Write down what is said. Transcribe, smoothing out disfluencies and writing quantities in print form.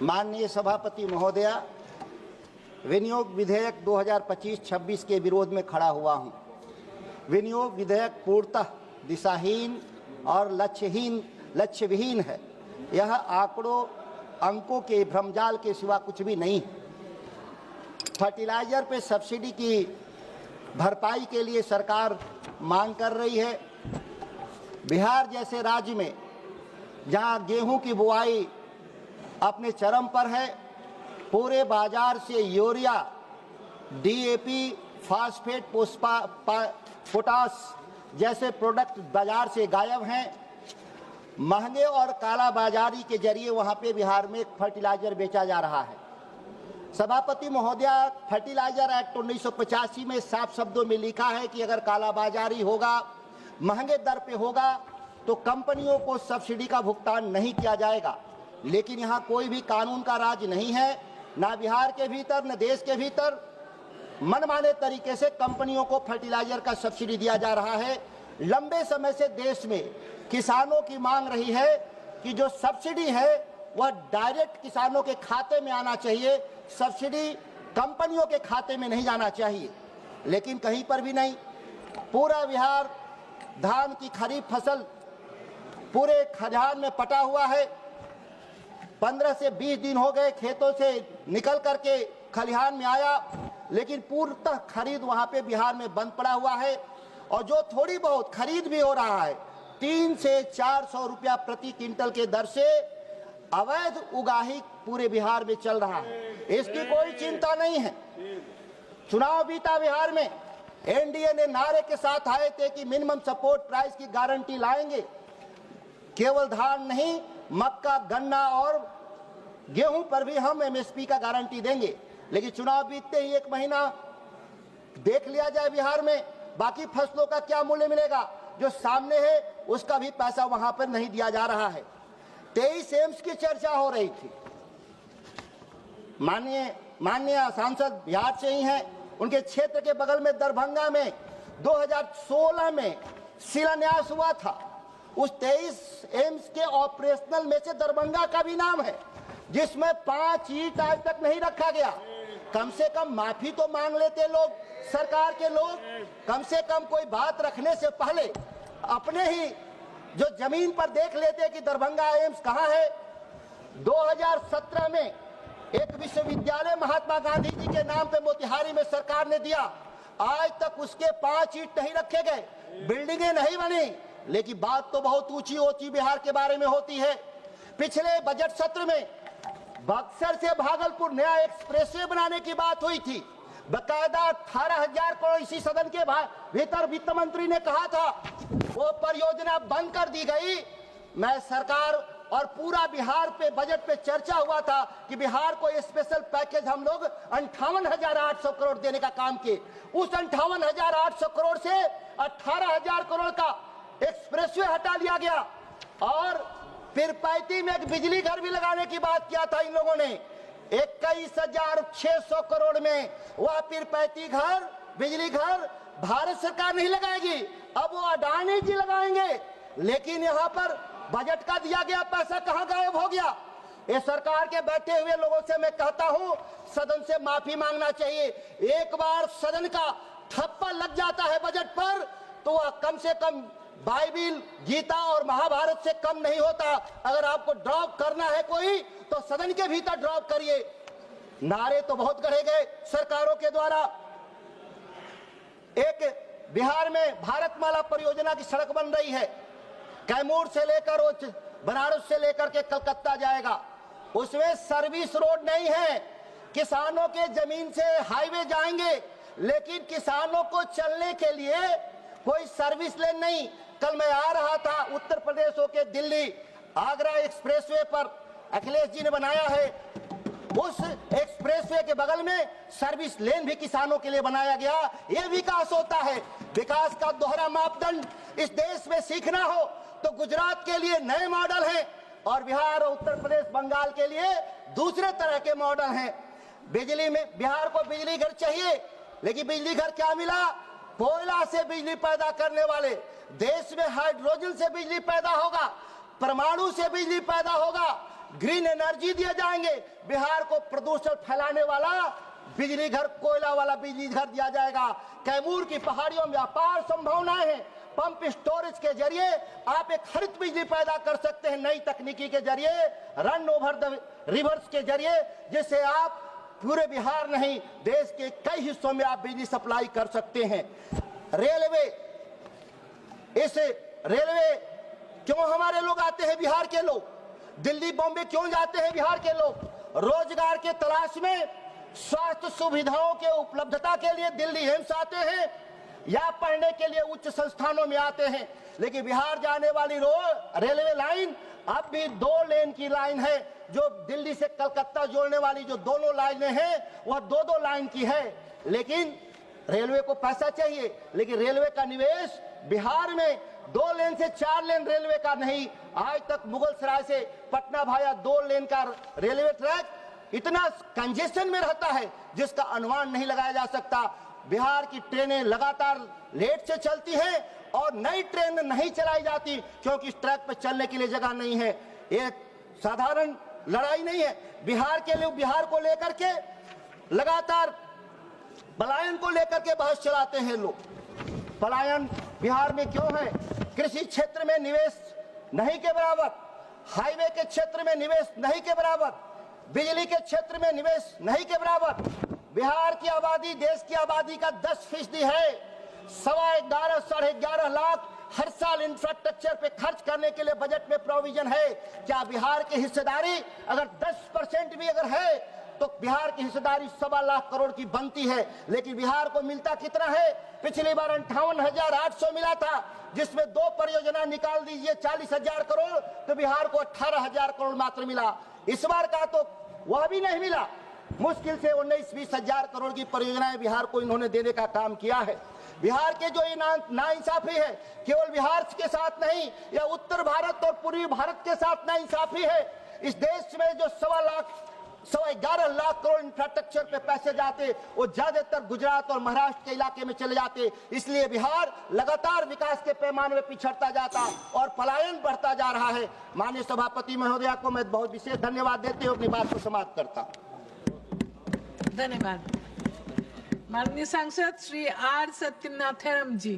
माननीय सभापति महोदया, विनियोग विधेयक 2025-26 के विरोध में खड़ा हुआ हूं। विनियोग विधेयक पूर्णतः दिशाहीन और लक्ष्यविहीन है। यह आंकड़ों अंकों के भ्रमजाल के सिवा कुछ भी नहीं है। फर्टिलाइजर पे सब्सिडी की भरपाई के लिए सरकार मांग कर रही है। बिहार जैसे राज्य में जहां गेहूं की बुआई अपने चरम पर है, पूरे बाजार से यूरिया, डीएपी, फास्फेट, पोटास जैसे प्रोडक्ट बाजार से गायब हैं। महंगे और कालाबाजारी के जरिए वहां पे बिहार में फर्टिलाइजर बेचा जा रहा है। सभापति महोदया, फर्टिलाइजर एक्ट 1985 में साफ शब्दों में लिखा है कि अगर कालाबाजारी होगा, महंगे दर पे होगा, तो कंपनियों को सब्सिडी का भुगतान नहीं किया जाएगा। लेकिन यहाँ कोई भी कानून का राज नहीं है, ना बिहार के भीतर न देश के भीतर। मनमाने तरीके से कंपनियों को फर्टिलाइजर का सब्सिडी दिया जा रहा है। लंबे समय से देश में किसानों की मांग रही है कि जो सब्सिडी है वह डायरेक्ट किसानों के खाते में आना चाहिए, सब्सिडी कंपनियों के खाते में नहीं जाना चाहिए। लेकिन कहीं पर भी नहीं। पूरा बिहार धान की खरीफ फसल पूरे खलिहान में पटा हुआ है। 15 से 20 दिन हो गए खेतों से निकल करके खलिहान में आया, लेकिन पूर्णतः खरीद वहां पे बिहार में बंद पड़ा हुआ है। और जो थोड़ी बहुत खरीद भी हो रहा है, 300 से 400 रुपया प्रति क्विंटल के दर से अवैध उगाही पूरे बिहार में चल रहा है। इसकी कोई चिंता नहीं है। चुनाव बीता बिहार में, एनडीए ने नारे के साथ आए थे कि मिनिमम सपोर्ट प्राइस की गारंटी लाएंगे। केवल धान नहीं, मक्का, गन्ना और गेहूं पर भी हम एमएसपी का गारंटी देंगे। लेकिन चुनाव बीतते ही 1 महीना देख लिया जाए बिहार में बाकी फसलों का क्या मूल्य मिलेगा। जो सामने है उसका भी पैसा वहां पर नहीं दिया जा रहा है। 23 एम्स की चर्चा हो रही थी। माननीय सांसद बिहार से ही हैं। उनके क्षेत्र के बगल में दरभंगा में 2016 में शिलान्यास हुआ था। उस 23 एम्स के ऑपरेशनल में से दरभंगा का भी नाम है, जिसमें 5 ईंट आज तक नहीं रखा गया। कम से कम माफी तो मांग लेते लोग, सरकार के लोग। कम से कम कोई बात रखने से पहले अपने ही जो जमीन पर देख लेते कि दरभंगा एम्स कहाँ है। 2017 में एक विश्वविद्यालय महात्मा गांधी जी के नाम पे मोतिहारी में सरकार ने दिया। आज तक उसके 5 ईंट नहीं रखे गए, बिल्डिंगें नहीं बनी। लेकिन बात तो बहुत ऊंची ऊंची बिहार के बारे में होती है। पिछले बजट सत्र में बक्सर से भागलपुर नया एक्सप्रेसवे बनाने की बात हुई थी। बकायदा 18,000 करोड़ इसी सदन के भीतर वित्त मंत्री ने कहा था, वो परियोजना बंद कर दी गई। मैं सरकार और पूरा बिहार पे बजट पे चर्चा हुआ था कि बिहार को स्पेशल पैकेज हम लोग 58,800 करोड़ देने का काम किए। उस 58,800 करोड़ से 18,000 करोड़ का एक्सप्रेसवे हटा लिया गया। और पीरपैंती में एक बिजली घर भी लगाने की बात किया था इन लोगों ने। 21,600 करोड़ में वह पीरपैंती घर, बिजली घर भारत सरकार नहीं लगाएगी, अब वो अडानी जी लगाएंगे। लेकिन यहाँ पर बजट का दिया गया पैसा कहाँ गायब हो गया। ये सरकार के बैठे हुए लोगों से मैं कहता हूँ, सदन से माफी मांगना चाहिए। एक बार सदन का थप्पा लग जाता है बजट पर, तो वह कम से कम बाइबिल, गीता और महाभारत से कम नहीं होता। अगर आपको ड्रॉप करना है कोई, तो सदन के भीतर ड्रॉप करिए। नारे तो बहुत गढ़े गए सरकारों के द्वारा। एक बिहार में भारतमाला परियोजना की सड़क बन रही है, कैमूर से लेकर बनारस से लेकर के कलकत्ता जाएगा। उसमें सर्विस रोड नहीं है। किसानों के जमीन से हाईवे जाएंगे, लेकिन किसानों को चलने के लिए कोई सर्विस लेन नहीं। कल मैं आ रहा था उत्तर प्रदेश होके दिल्ली, आगरा एक्सप्रेसवे पर अखिलेश जी ने बनाया है। उस एक्सप्रेसवे के बगल में सर्विस लेन भी किसानों के लिए बनाया गया। यह विकास होता है। विकास का दोहरा मापदंड इस देश में सीखना हो तो गुजरात के लिए नए मॉडल हैं और बिहार और उत्तर प्रदेश, बंगाल के लिए दूसरे तरह के मॉडल हैं। बिजली में बिहार को बिजली घर चाहिए, लेकिन बिजली घर क्या मिला? कोयला से बिजली पैदा करने वाले देश में हाइड्रोजन से बिजली पैदा होगा, परमाणु से बिजली पैदा होगा। ग्रीन एनर्जी दिए जाएंगे। बिहार को प्रदूषण फैलाने वाला बिजली घर, कोयला वाला बिजली घर दिया जाएगा। कैमूर की पहाड़ियों में अपार संभावनाएं हैं। पंप स्टोरेज के जरिए आप एक हरित बिजली पैदा कर सकते हैं, नई तकनीकी के जरिए, रन ओवर द रिवर्स के जरिए, जिससे आप पूरे बिहार नहीं देश के कई हिस्सों में आप बिजली सप्लाई कर सकते हैं। रेलवे, इस रेलवे क्यों हमारे लोग आते हैं, बिहार के लोग दिल्ली बॉम्बे क्यों जाते हैं बिहार के लोग? रोजगार के तलाश में, स्वास्थ्य सुविधाओं के उपलब्धता के लिए दिल्ली एम्स आते हैं या पढ़ने के लिए उच्च संस्थानों में आते हैं। लेकिन बिहार जाने वाली रेलवे लाइन अब भी 2 लेन की लाइन है। जो दिल्ली से कलकत्ता जोड़ने वाली जो दोनों लाइनें हैं वह 2-2 लाइन की है। लेकिन रेलवे को पैसा चाहिए, लेकिन रेलवे का निवेश बिहार में 2 लेन से 4 लेन रेलवे का नहीं। आज तक मुगलसराय से पटना भाया 2 लेन का रेलवे ट्रैक इतना कंजेशन में रहता है जिसका अनुमान नहीं लगाया जा सकता। बिहार की ट्रेनें लगातार लेट से चलती हैं और नई ट्रेन नहीं चलाई जाती क्योंकि इस ट्रैक पर चलने के लिए जगह नहीं है। ये साधारण लड़ाई नहीं है। बिहार के लोग बिहार को लेकर के लगातार पलायन को लेकर के बहस चलाते हैं लोग। पलायन बिहार में क्यों है? कृषि क्षेत्र में निवेश नहीं के बराबर, हाईवे के क्षेत्र में निवेश नहीं के बराबर, बिजली के क्षेत्र में निवेश नहीं के बराबर। बिहार की आबादी देश की आबादी का 10% है। 11.25 साढ़े 11 लाख हर साल इंफ्रास्ट्रक्चर पे खर्च करने के लिए बजट में प्रोविजन है। क्या बिहार की हिस्सेदारी अगर 10% भी अगर है तो बिहार की हिस्सेदारी 1.25 लाख करोड़ की बनती है। लेकिन बिहार को मिलता कितना है? पिछली बार 58,800 मिला था, जिसमें 2 परियोजना निकाल दीजिए 40,000 करोड़, तो बिहार को 18,000 करोड़ मात्र मिला। इस बार का तो वह भी नहीं मिला। मुश्किल से 19-20 हजार करोड़ की परियोजनाएं बिहार को इन्होंने देने का काम किया है। बिहार के जो नाइंसाफी है केवल बिहार के साथ नहीं, या उत्तर भारत और पूर्वी भारत के साथ नाइंसाफी है। इस देश में जो 11.25 लाख करोड़ इंफ्रास्ट्रक्चर पे पैसे जाते वो ज्यादातर गुजरात और महाराष्ट्र के इलाके में चले जाते। इसलिए बिहार लगातार विकास के पैमाने में पिछड़ता जाता और पलायन बढ़ता जा रहा है। माननीय सभापति महोदया को मैं बहुत विशेष धन्यवाद देते हुए अपनी बात को समाप्त करता हूँ। धन्यवाद। माननीय सांसद श्री आर सत्यनारायण जी।